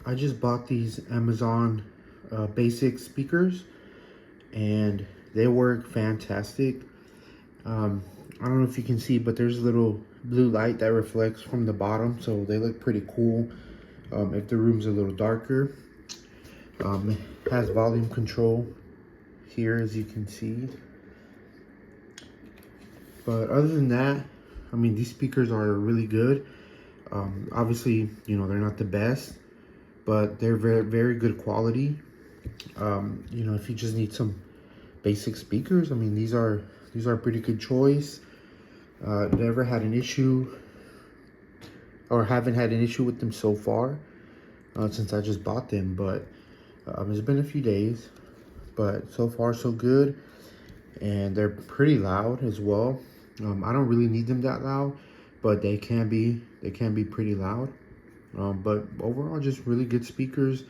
I just bought these Amazon basic speakers, and they work fantastic. I don't know if you can see, but there's a little blue light that reflects from the bottom, so they look pretty cool if the room's a little darker. It has volume control here, as you can see. But other than that, I mean, these speakers are really good. Obviously, you know, they're not the best, but they're very, very good quality. You know, if you just need some basic speakers, I mean, these are a pretty good choice. Never had an issue, or haven't had an issue with them so far since I just bought them. But it's been a few days, but so far so good. And they're pretty loud as well. I don't really need them that loud, but they can be pretty loud. But overall, just really good speakers.